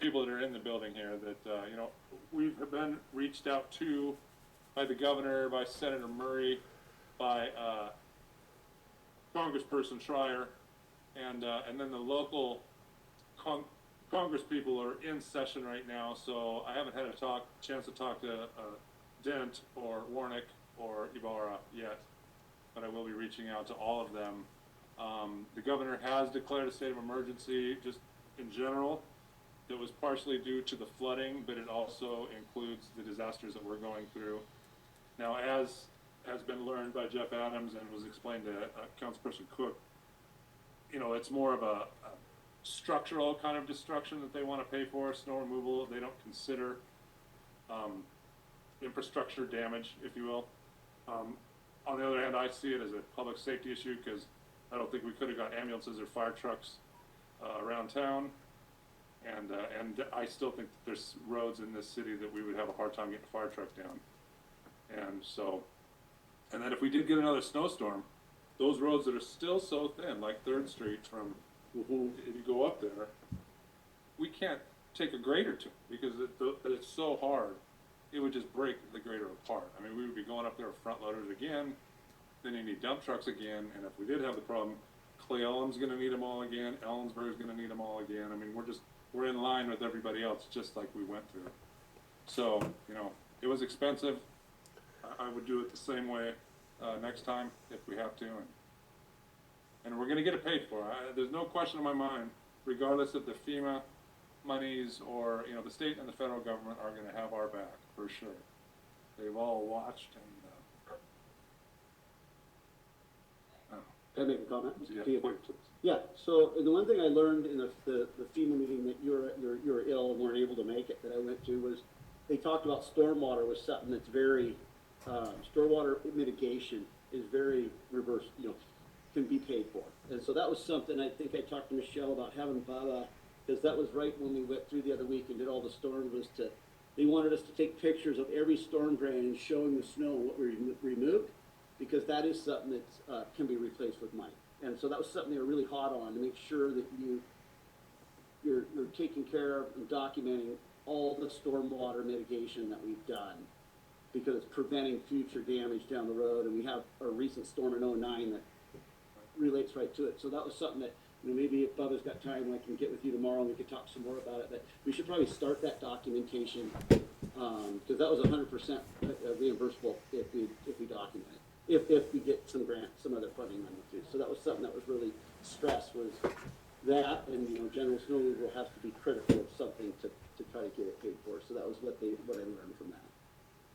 people that are in the building here that, we've been reached out to by the governor, by Senator Murray, by Congressperson Schreier, and then the local Congress people are in session right now, so I haven't had a chance to talk to Dent or Warnick or Ibarra yet, but I will be reaching out to all of them. The governor has declared a state of emergency just in general. It was partially due to the flooding, but it also includes the disasters that we're going through. Now, as has been learned by Jeff Adams and was explained to Councilperson Cook, it's more of a structural kind of destruction that they want to pay for, snow removal. They don't consider infrastructure damage, if you will. On the other hand, I see it as a public safety issue because I don't think we could have got ambulances or fire trucks around town. And I still think that there's roads in this city that we would have a hard time getting a fire truck down. And then if we did get another snowstorm, those roads that are still so thin, like 3rd Street from, if you go up there, we can't take a grader to it because it's so hard. It would just break the grader apart. I mean, we would be going up there with front loaders again, then you need dump trucks again, and if we did have the problem, Clay Ellen's going to need them all again, Ellensburg's going to need them all again. I mean, we're in line with everybody else, just like we went through. So, it was expensive. I would do it the same way next time if we have to, and we're going to get it paid for. There's no question in my mind, regardless of the FEMA monies or the state and the federal government are going to have our back for sure. They've all watched and. Can I make a comment? Yeah. Yeah. So the one thing I learned in the FEMA meeting that you're ill and weren't able to make it that I went to was they talked about stormwater was something that's very stormwater mitigation is very reverse, can be paid for. And so that was something I think I talked to Michelle about having Baba, because that was right when we went through the other week and did all the storms, they wanted us to take pictures of every storm drain and showing the snow and what we removed, because that is something that can be replaced with money. And so that was something they were really hot on, to make sure that you're taking care of and documenting all the stormwater mitigation that we've done, because it's preventing future damage down the road. And we have a recent storm in '09 that relates right to it. So that was something that, maybe if Bubba's got time, I can get with you tomorrow and we could talk some more about it. But we should probably start that documentation, because that was 100% reimbursable if we document it. If we get some other funding money too. So that was something that was really stressed, was that, and general snow removal has to be critical of something to try to get it paid for. So that was what I learned from that.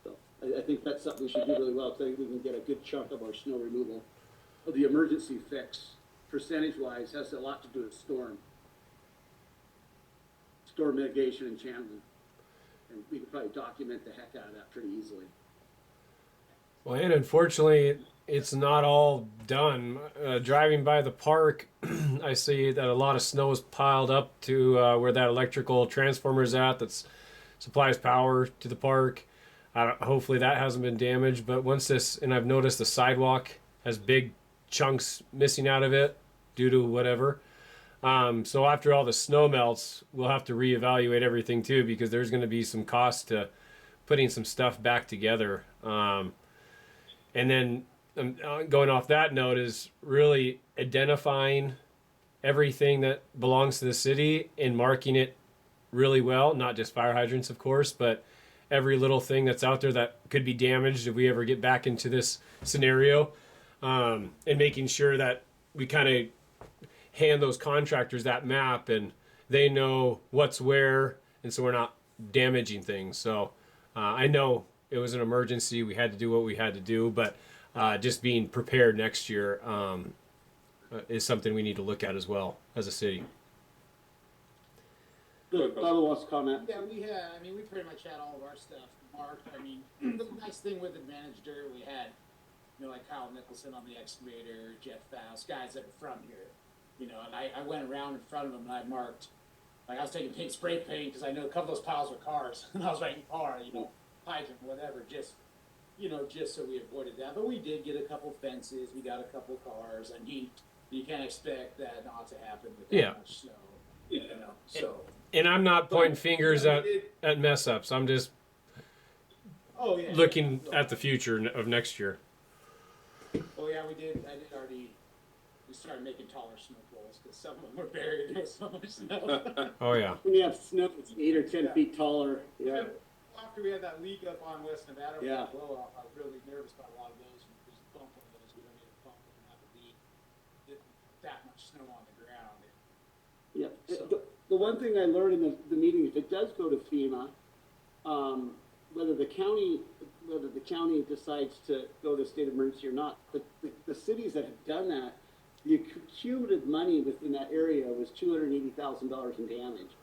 So I think that's something we should do really well, because I think we can get a good chunk of our snow removal, of the emergency fix, percentage-wise, has a lot to do with storm mitigation and channeling, and we could probably document the heck out of that pretty easily. Well, and unfortunately, it's not all done. Driving by the park, I see that a lot of snow is piled up to where that electrical transformer is at that supplies power to the park. Hopefully that hasn't been damaged, but and I've noticed the sidewalk has big chunks missing out of it due to whatever. So after all the snow melts, we'll have to reevaluate everything too, because there's going to be some cost to putting some stuff back together. And then going off that note is really identifying everything that belongs to the city and marking it really well, not just fire hydrants, of course, but every little thing that's out there that could be damaged if we ever get back into this scenario, and making sure that we kind of hand those contractors that map and they know what's where, and so we're not damaging things. So I know it was an emergency. We had to do what we had to do, but just being prepared next year is something we need to look at as well as a city. Good. Bubba wants to comment. Yeah, we pretty much had all of our stuff marked. The nice thing with Advantage Dirt, we had, like Kyle Nicholson on the excavator, Jeff Faust, guys that were from here. And I went around in front of them and I marked, like I was taking spray paint, because I know a couple of those piles were cars, and I was writing car, hydrant, whatever, just so we avoided that. But we did get a couple fences, we got a couple cars. You can't expect that not to happen with that much snow. So And I'm not pointing fingers Yeah, at, we did- at mess ups. I'm just Oh yeah. looking yeah, at the future of next year. Oh yeah, we did. I did already. We started making taller snow poles because some of them were buried. There was so much snow. Oh yeah. When you have snow that's 8 or 10 Yeah. feet taller, yeah. After we had that leak up on West Nevada, with Yeah. that blow off, I was really nervous about a lot of those. There's a bump on those. We don't need a bump. We don't have a leak. That much snow on the ground. Yeah, So- the one thing I learned in the meeting, if it does go to FEMA, whether the county decides to go to state of emergency or not, the cities that have done that, the cumulative money within that area was $280,000 in damage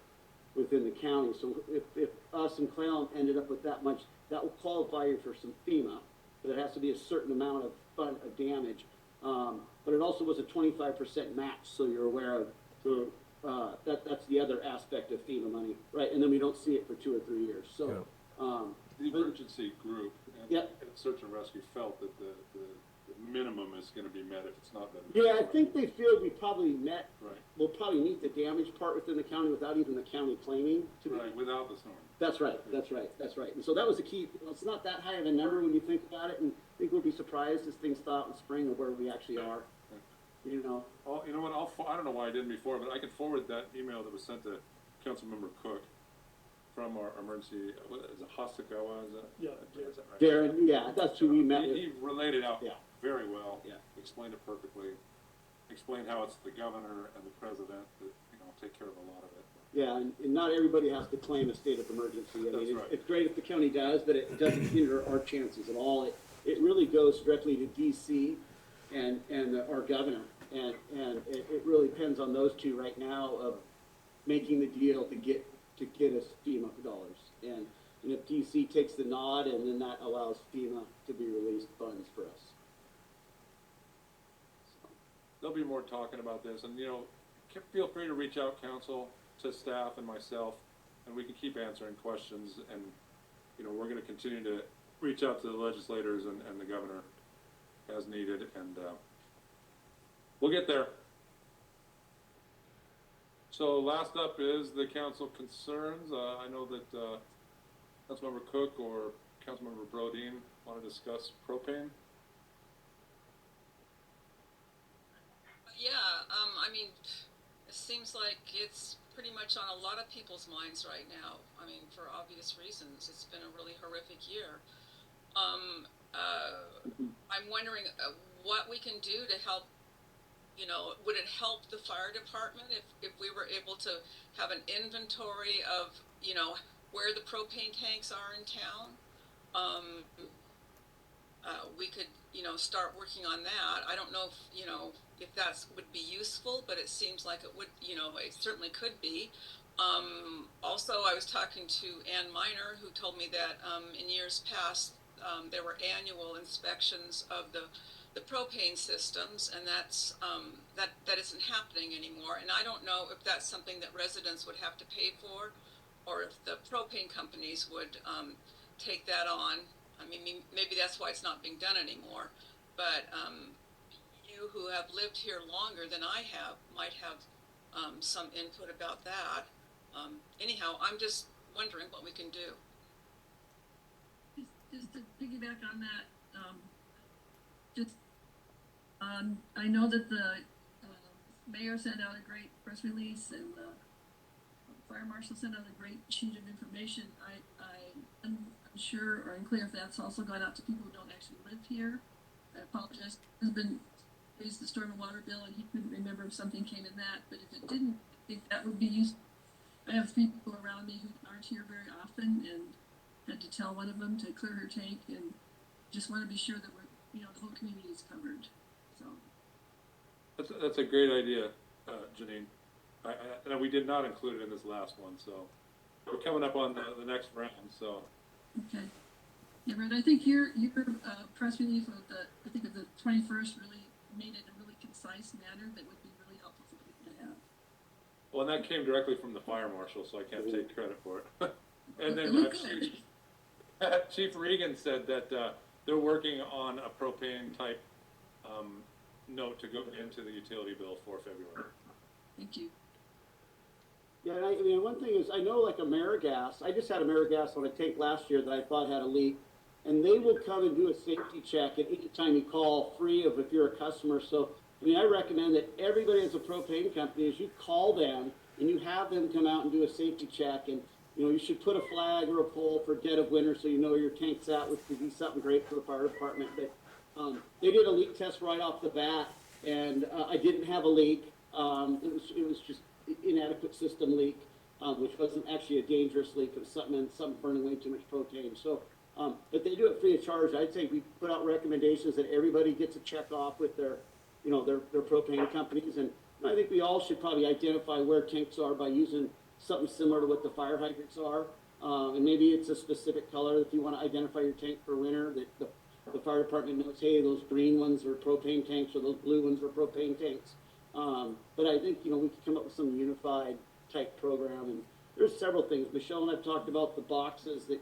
within the county. So if us and Clown ended up with that much, that will qualify you for some FEMA, but it has to be a certain amount of damage. But it also was a 25% match, so you're aware of. So that's the other aspect of FEMA money, right? And then we don't see it for 2 or 3 years. So, The emergency group and, Yep. and search and rescue felt that the minimum is gonna be met if it's not been. yeah, I think they feel we probably Right, we'll probably meet the damage part within the county without even the county claiming to be. right, without the storm. That's right. And so that was the key. It's not that high of a number when you think about it, and I think we'll be surprised as things thaw out in spring of where we actually are. You know, Oh, you know what, I don't know why I didn't before, but I could forward that email that was sent to Councilmember Cook from our emergency, what is it, Hasakawa, is that? Yeah, Is that right? Darren, yeah, that's who we met with. He relayed it out Yeah. very well. Yeah. Explained it perfectly. Explained how it's the governor and the president that, take care of a lot of it. Yeah, and not everybody has to claim a state of emergency. I That's mean, right. it's great if the county does, but it doesn't hinder our chances at all. It really goes directly to DC and our governor. And it really depends on those two right now of making the deal to get us FEMA dollars. And if DC takes the nod, and then that allows FEMA to be released funds for us. There'll be more talking about this, and feel free to reach out, council, to staff and myself, and we can keep answering questions. And we're going to continue to reach out to the legislators and the governor as needed, and we'll get there. So last up is the council concerns. I know that Councilmember Cook or Councilmember Brodeen want to discuss propane. Yeah, I mean, it seems like it's pretty much on a lot of people's minds right now. I mean, for obvious reasons. It's been a really horrific year. I'm wondering what we can do to help. Would it help the fire department if we were able to have an inventory of, where the propane tanks are in town? We could, start working on that. I don't know if that would be useful, but it seems like it would, it certainly could be. Also, I was talking to Ann Miner, who told me that in years past, there were annual inspections of the propane systems, and that isn't happening anymore. And I don't know if that's something that residents would have to pay for, or if the propane companies would take that on. I mean, maybe that's why it's not being done anymore. But you who have lived here longer than I have might have some input about that. Anyhow, I'm just wondering what we can do. Just to piggyback on that, I know that the mayor sent out a great press release, and the fire marshal sent out a great sheet of information. I'm unsure or unclear if that's also gone out to people who don't actually live here. I apologize. My husband raised the storm and water bill, and he couldn't remember if something came in that. But if it didn't, I think that would be useful. I have 3 people around me who aren't here very often, and had to tell one of them to clear her tank, and just want to be sure that the whole community is covered. So That's a great idea, Janine. And we did not include it in this last one, so we're coming up on the next round. So okay, yeah, Red. I think your press release of the 21st really made it a really concise manner that would be really helpful for people to have. well, and that came directly from the fire marshal, so I can't take credit for it. And It then looked good. Chief Regan said that they're working on a propane type note to go into the utility bill for February. Thank you. Yeah, and I mean, one thing is, I know like AmeriGas, I just had AmeriGas on a tank last year that I thought had a leak, and they will come and do a safety check at any time you call, free of if you're a customer. So, I mean, I recommend that everybody as a propane company, is you call them and you have them come out and do a safety check, and, you know, you should put a flag or a pole for dead of winter so you know where your tank's at, which would be something great for the fire department. But, they did a leak test right off the bat, and, I didn't have a leak. It was just inadequate system leak, which wasn't actually a dangerous leak. It was something burning way too much propane. So, but they do it free of charge. I'd say we put out recommendations that everybody gets a check off with their, you know, their propane companies. And I think we all should probably identify where tanks are by using something similar to what the fire hydrants are. And maybe it's a specific color if you want to identify your tank for winter, that the fire department knows, hey, those green ones are propane tanks or those blue ones are propane tanks. But I think, you know, we could come up with some unified type program, and there's several things. Michelle and I've talked about the boxes that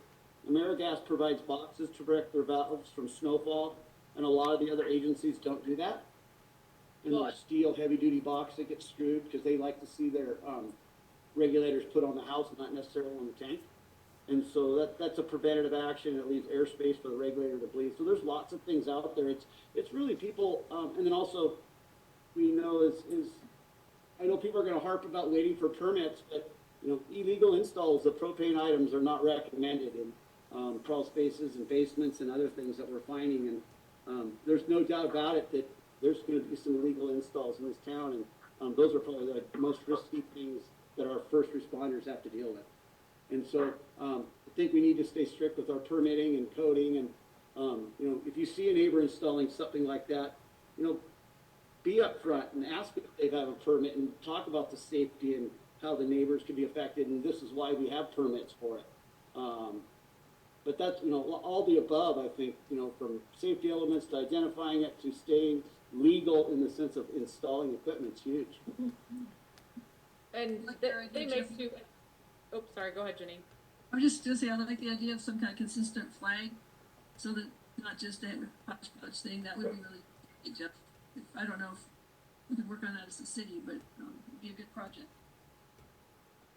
AmeriGas provides boxes to protect their valves from snowfall, and a lot of the other agencies don't do that. And Well, the steel heavy duty box that gets screwed because they like to see their regulators put on the house, not necessarily on the tank. And so that's a preventative action. It leaves airspace for the regulator to bleed. So there's lots of things out there. It's really people, and then also we know is I know people are going to harp about waiting for permits, but you know, illegal installs of propane items are not recommended in crawl spaces and basements and other things that we're finding. And there's no doubt about it that there's going to be some illegal installs in this town, and those are probably the most risky things that our first responders have to deal with. And so I think we need to stay strict with our permitting and coding. And you know, if you see a neighbor installing something like that, you know, be upfront and ask if they have a permit and talk about the safety and how the neighbors could be affected. And this is why we have permits for it. But that's, you know, all the above, I think, you know, from safety elements to identifying it to staying legal in the sense of installing equipment is huge. And Like they, their idea, they make Jeff. two. Oops, sorry. Go ahead, Janine. I'm just gonna say, I like the idea of some kind of consistent flag, so that not just that hodgepodge thing. That would be really great, Jeff. I don't know if we could work on that as a city, but it'd be a good project.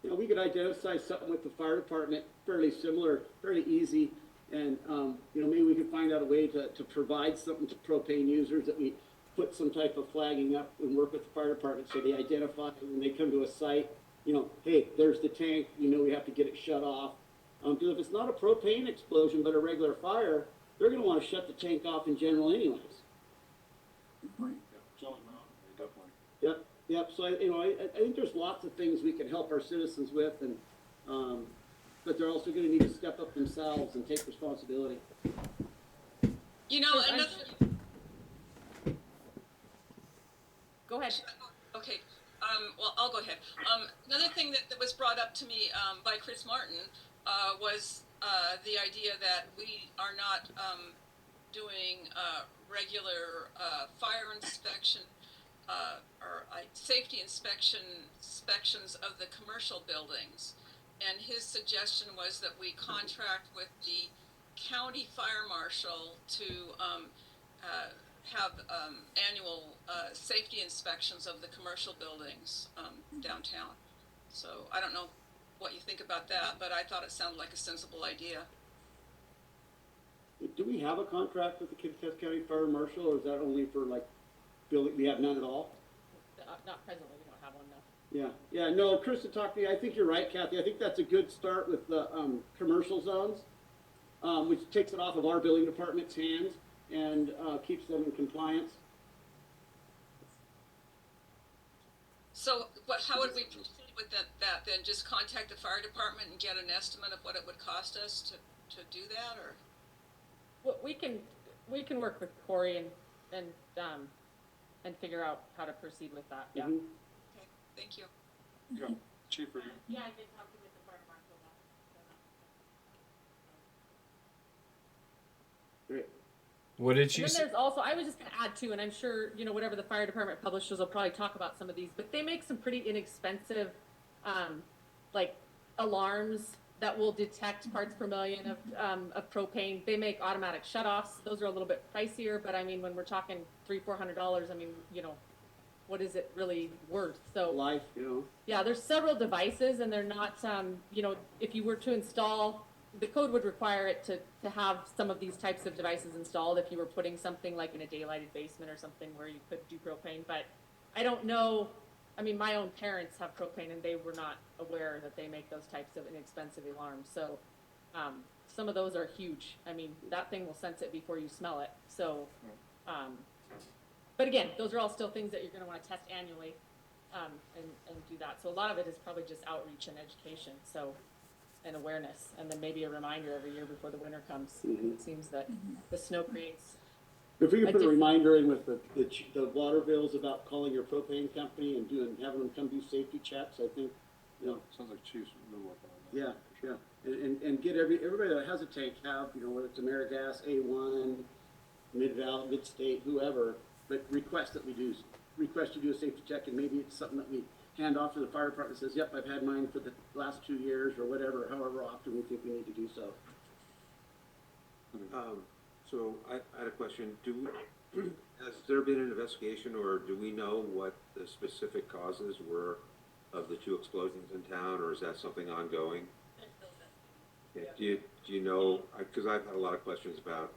You know, we could identify something with the fire department fairly similar, fairly easy. And, you know, maybe we could find out a way to provide something to propane users that we put some type of flagging up and work with the fire department so they identify when they come to a site, you know, hey, there's the tank, you know, we have to get it shut off. Because if it's not a propane explosion but a regular fire, they're going to want to shut the tank off in general anyways. Good point. Jolly Mountain, definitely. Yep, yep. So I think there's lots of things we can help our citizens with, and but they're also going to need to step up themselves and take responsibility. You know, Yes, another. Go ahead. Okay. Well, I'll go ahead. Another thing that was brought up to me by Chris Martin was the idea that we are not doing regular fire inspection or safety inspections of the commercial buildings. And his suggestion was that we contract with the county fire marshal to have annual safety inspections of the commercial buildings downtown. So I don't know what you think about that, but I thought it sounded like a sensible idea. Do we have a contract with the Kitsap County Fire Marshal, or is that only for like building? We have none at all. Not presently. We don't have one now. Yeah, yeah. No, Chris had talked to me. I think you're right, Kathy. I think that's a good start with the commercial zones, which takes it off of our building department's hands and keeps them in compliance. So how would we proceed with that then? Just contact the fire department and get an estimate of what it would cost us to do that, or? Well, we can work with Corey and figure out how to proceed with that. Yeah. Mhm. Okay, thank you. Yeah, cheaper. Yeah, I did talk with the fire marshal about Great. What did And you then say? there's also, I was just going to add too, and I'm sure, you know, whatever the fire department publishes will probably talk about some of these, but they make some pretty inexpensive, like alarms that will detect parts per million of propane. They make automatic shutoffs. Those are a little bit pricier, but I mean, when we're talking $300-400, I mean, you know, what is it really worth? So Life, you know. yeah, there's several devices, and they're not, you know, if you were to install, the code would require it to have some of these types of devices installed if you were putting something like in a daylighted basement or something where you could do propane. But I don't know, I mean, my own parents have propane, and they were not aware that they make those types of inexpensive alarms. So some of those are huge. I mean, that thing will sense it before you smell it. So, but again, those are all still things that you're going to want to test annually. And do that. So a lot of it is probably just outreach and education, so, and awareness, and then maybe a reminder every year before the winter comes. Mhm. It seems that the snow creates. If we could A put a different- reminder in with the water bills about calling your propane company and having them come do safety checks, I think, you know, Sounds like Chiefs will work on that. yeah, yeah. And get everybody that has a tank have, you know, whether it's AmeriGas, A1, Mid-Valley, Mid-State, whoever, but request you do a safety check, and maybe it's something that we hand off to the fire department that says, yep, I've had mine for the last 2 years, or whatever, however often we think we need to do so. So I had a question. Has there been an investigation, or do we know what the specific causes were of the 2 explosions in town, or is that something ongoing? Yeah. Do you know, because I've had a lot of questions about,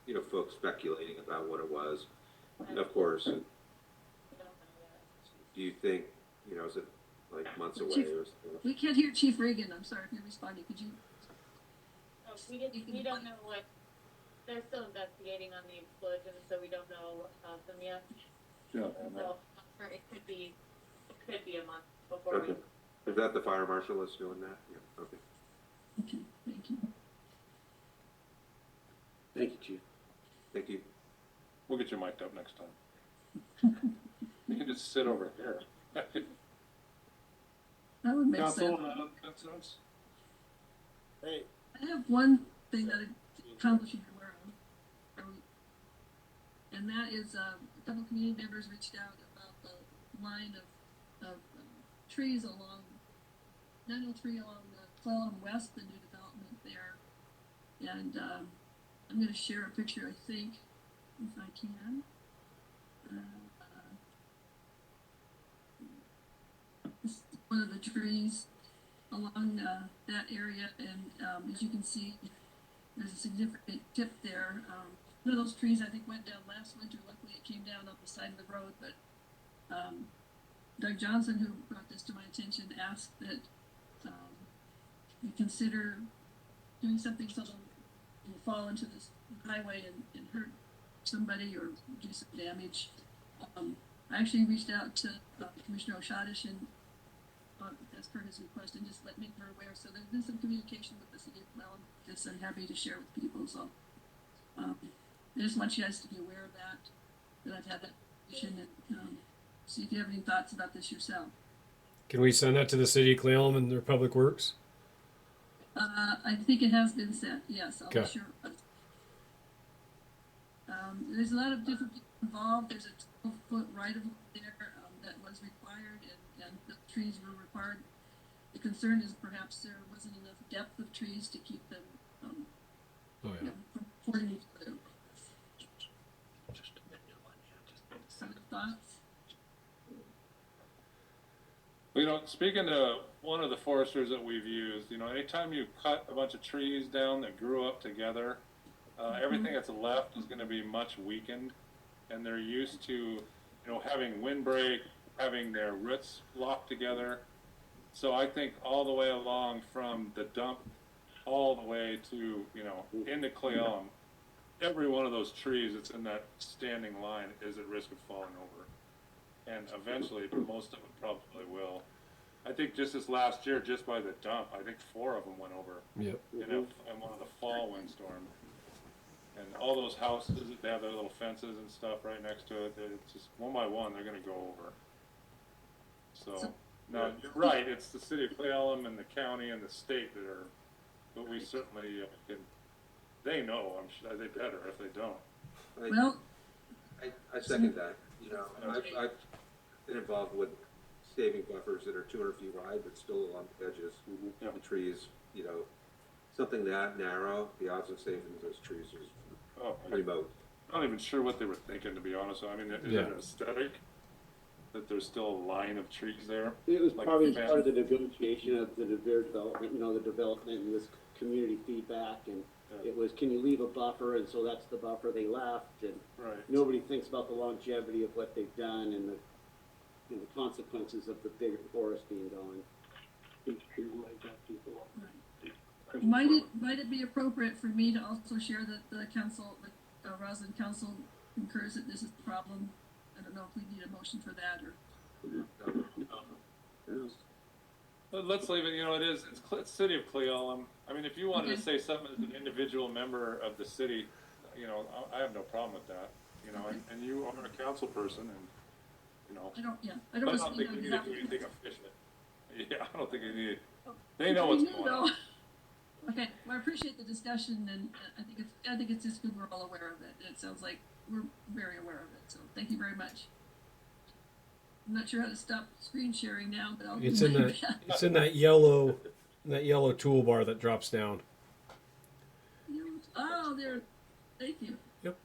you know, folks speculating about what it was. And of course, do you think, you know, is it like months away or something? We can't hear Chief Reagan. I'm sorry if you're responding. Could you? Oh, we don't know what, they're still investigating on the explosion, so we don't know what caused them yet. Yeah, So, it could be a month before Okay. Is that the fire marshal that's doing that? Yeah, okay. Okay, thank you. Thank you, Chief. Thank you. we'll get you mic'd up next time. You can just sit over here. That would make Council, sense. concerns? Hey, I have one thing that I probably should be aware of, and that is a couple community members reached out about the line of trees along 903 along the Clallam West, the new development there, and I'm going to share a picture, I think, if I can. This is one of the trees along that area, and as you can see, there's a significant tip there. One of those trees I think went down last winter. Luckily, it came down up the side of the road. But Doug Johnson, who brought this to my attention, asked that we consider doing something so that it will fall into this highway and hurt somebody or do some damage. I actually reached out to Commissioner O'Shadish and as per his request, and just make her aware. So there's been some communication with the city of Clallam. This I'm happy to share with people. So I just want you guys to be aware of that I've had that conversation, and see if you have any thoughts about this yourself. Can we send that to the city of Clallam and their public works? I think it has been sent. Yes, I'll be Okay. sure. There's a lot of different people involved. There's a 12-foot right of way there that was required, and the trees were required. The concern is perhaps there wasn't enough depth of trees to keep them Oh you yeah. know, from supporting each other. Some thoughts? Well, you know, speaking to one of the foresters that we've used, you know, anytime you cut a bunch of trees down that grew up together, everything that's left is going to be much weakened, and they're used to, you know, having windbreak, having their roots locked together. So I think all the way along from the dump, all the way to, you know, into Clallam, every one of those trees that's in that standing line is at risk of falling over. And eventually, most of them probably will. I think just this last year, just by the dump, I think 4 of them went over Yep. in one of the fall windstorms. And all those houses, they have their little fences and stuff right next to it. It's just one by one, they're going to go over. So, no, you're right. It's the city of Clallam and the county and the state that are, but we certainly can. They know. I'm sure they better if they don't. Well, I second that. You know, I've been involved with saving buffers that are 200 feet wide, but still along the edges. Yeah. The trees, you know, something that narrow, the odds of saving those trees is Oh, remote. I'm not even sure what they were thinking, to be honest. I mean, is Yeah. it aesthetic? that there's still a line of trees there. It was Like probably fence. part of the negotiation of their development, the development and this community feedback, and Yeah. it was, can you leave a buffer, and so that's the buffer they left, and Right. nobody thinks about the longevity of what they've done and the consequences of the bigger forest being gone. Might it be appropriate for me to also share that the council, the Roslyn Council concurs that this is a problem? I don't know if we need a motion for that or. Let's leave it, it's City of Cleolum. I mean, if you wanted to Okay. say something as an individual member of the city, I have no problem with that, and you are a council person and, I don't but I want to don't speak think on we need behalf to of do the anything council. official. Yeah, I don't think you need, they know what's You going know. on. Okay, well, I appreciate the discussion, and I think it's just good we're all aware of it. It sounds like we're very aware of it, so thank you very much. I'm not sure how to stop screen sharing now, but I'll It's do in my that. best. It's in that yellow toolbar that drops down. Oh, there, thank you. Yep.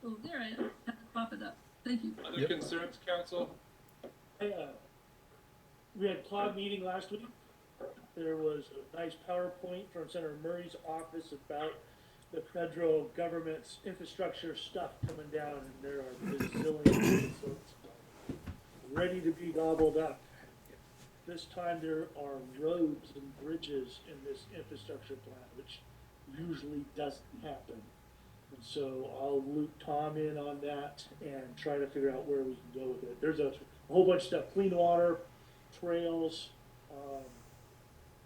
Oh, there I am. Have to pop it up. Thank you. Other Yep. concerns, council? We had COG meeting last week. There was a nice PowerPoint from Senator Murray's office about the federal government's infrastructure stuff coming down, and there are bazillions, so it's ready to be gobbled up. This time there are roads and bridges in this infrastructure plan, which usually doesn't happen. And so I'll loop Tom in on that and try to figure out where we can go with it. There's a whole bunch of stuff, clean water, trails,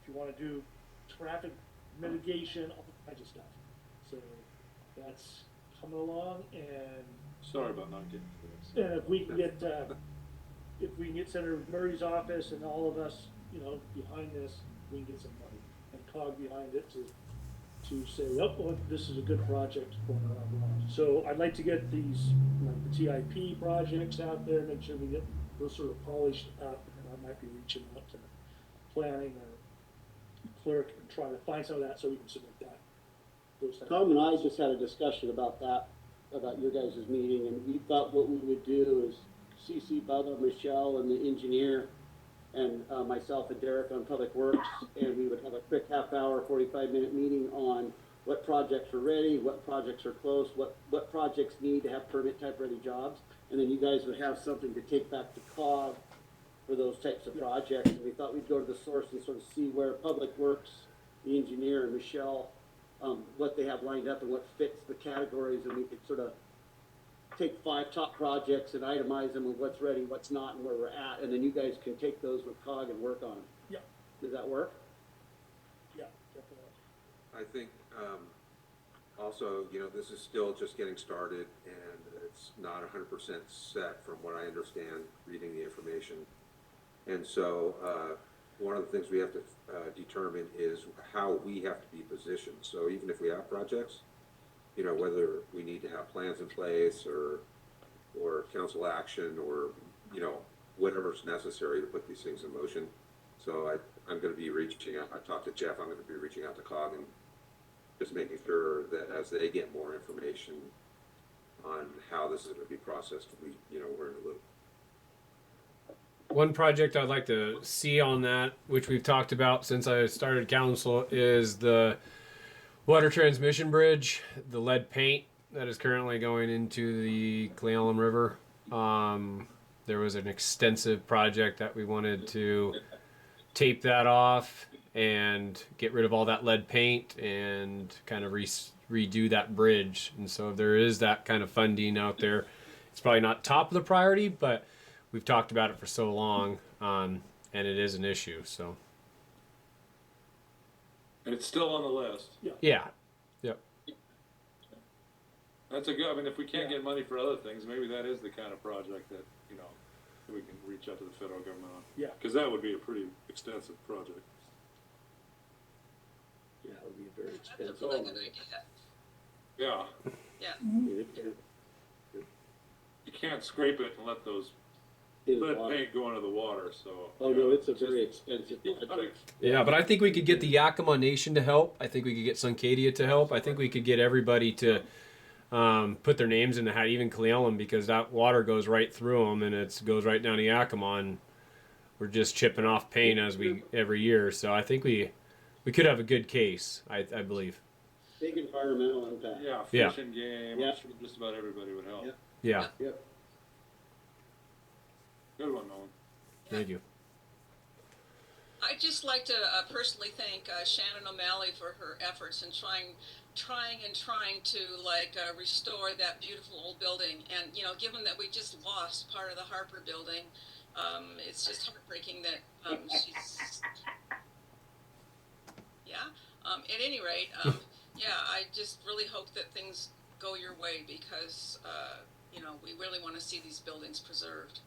if you wanna do traffic mitigation, all kinds of stuff. So that's coming along, and Sorry about not getting to this. if we can get Senator Murray's office and all of us, behind this, we can get some money and COG behind it to say, oh, well, this is a good project going around. So I'd like to get these, like the TIP projects out there, make sure we get those sort of polished up, and I might be reaching out to planning or clerk and try to find some of that so we can submit that. Those types of Tom and I things. just had a discussion about that, about your guys' meeting, and we thought what we would do is CC Bubba, Michelle, and the engineer, and myself and Derek on Public Works, and we would have a quick half-hour, 45-minute meeting on what projects are ready, what projects are close, what projects need to have permit-type ready jobs, and then you guys would have something to take back to COG for those types of projects. And we thought we'd go to the source and sort of see where Public Works, the engineer, and Michelle, what they have lined up and what fits the categories, and we could sort of take 5 top projects and itemize them with what's ready, what's not, and where we're at, and then you guys can take those with COG and work on them. Yeah. Does that work? Yeah, definitely. I think, also, this is still just getting started and it's not 100% set from what I understand, reading the information. And so, one of the things we have to determine is how we have to be positioned. So even if we have projects, whether we need to have plans in place or council action or, whatever's necessary to put these things in motion. So I'm going to be reaching out. I talked to Jeff. I'm going to be reaching out to COG and just making sure that as they get more information on how this is going to be processed, we're in the loop. One project I'd like to see on that, which we've talked about since I started council, is the water transmission bridge, the lead paint that is currently going into the Cleolum River. There was an extensive project that we wanted to tape that off and get rid of all that lead paint and kind of redo that bridge. And so if there is that kind of funding out there, it's probably not top of the priority, but we've talked about it for so long, and it is an issue. So And it's still on the list. yeah, yep. That's a good, I mean, if we can't get money for other things, maybe that is the kind of project that, we can reach out to the federal government on. Yeah. Because that would be a pretty extensive project. Yeah, it would be very That's a expensive. really good idea. Yeah, Yeah. you can't scrape it and let those In the lead water. paint go into the water, so. Oh, no, it's a very expensive Yeah, project. Yeah, but I think we could get the Yakima Nation to help. I think we could get Suncadia to help. I think we could get everybody to put their names in the hat, even Cleellum, because that water goes right through them and it goes right down to Yakima. And we're just chipping off paint every year. So I think we could have a good case. I believe. Big environmental impact. Yeah, Yeah. fish and game, Yeah. I'm sure just about everybody would help. Yep. Yeah. Yep. Good one, Nolan. Thank you. I'd just like to personally thank Shannon O'Malley for her efforts in trying to restore that beautiful old building. And given that we just lost part of the Harper building, it's just heartbreaking that she's. Yeah. At any rate, yeah, I just really hope that things go your way because we really want to see these buildings preserved.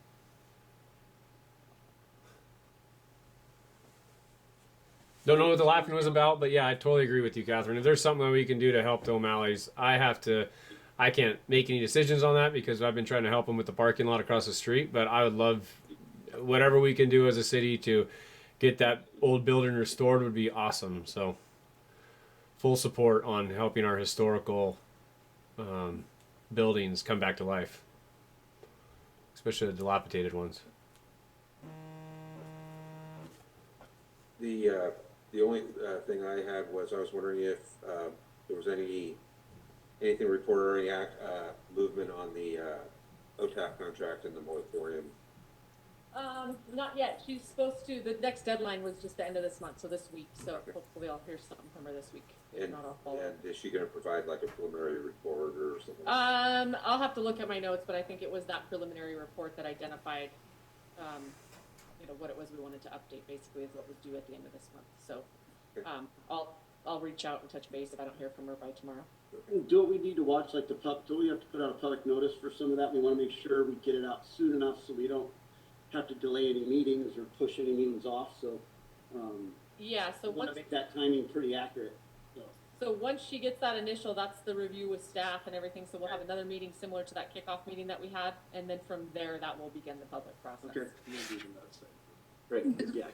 Don't know what the laughing was about, but yeah, I totally agree with you, Catherine. If there's something that we can do to help the O'Malleys, I can't make any decisions on that because I've been trying to help them with the parking lot across the street, but I would love whatever we can do as a city to get that old building restored would be awesome. So full support on helping our historical buildings come back to life, especially the dilapidated ones. The only thing I had was I was wondering if there was anything reported or any movement on the OTAP contract and the moratorium. Not yet. She's supposed to. The next deadline was just the end of this month, so this week. So hopefully I'll hear something from her this week. If not, I'll follow. And is she going to provide like a preliminary report or something? I'll have to look at my notes, but I think it was that preliminary report that identified, what it was we wanted to update. Basically, is what was due at the end of this month. So, I'll reach out and touch base if I don't hear from her by tomorrow. Do we need to watch like do we have to put out a public notice for some of that? We want to make sure we get it out soon enough so we don't have to delay any meetings or push any meetings off. So, yeah. So we want to make that timing pretty accurate. So once she gets that initial, that's the review with staff and everything. So we'll have another meeting similar to that kickoff meeting that we had, and then from there, that will begin the public process. Okay. Maybe even that same. Great. Yeah.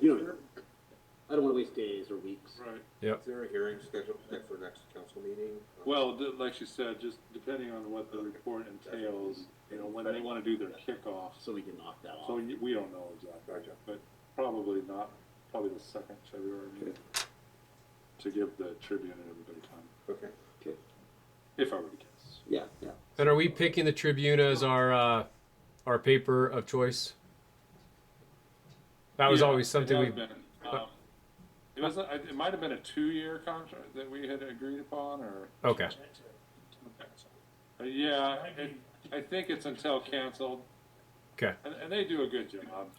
I don't want to waste days or weeks. Right. Yep. Is there a hearing scheduled for next council meeting? Well, like she said, just depending on what the report entails, when they want to do their kickoff. So we can knock that off. So we don't know exactly, but probably the second February meeting to give the Tribune and everybody time. Okay. If I were to guess. Yeah. Yeah. And are we picking the Tribune as our paper of choice? That was Yeah, always something it we. has been. It might have been a 2-year contract that we had agreed upon, or. Okay. Yeah, I think it's until canceled. Okay. And they do a good job.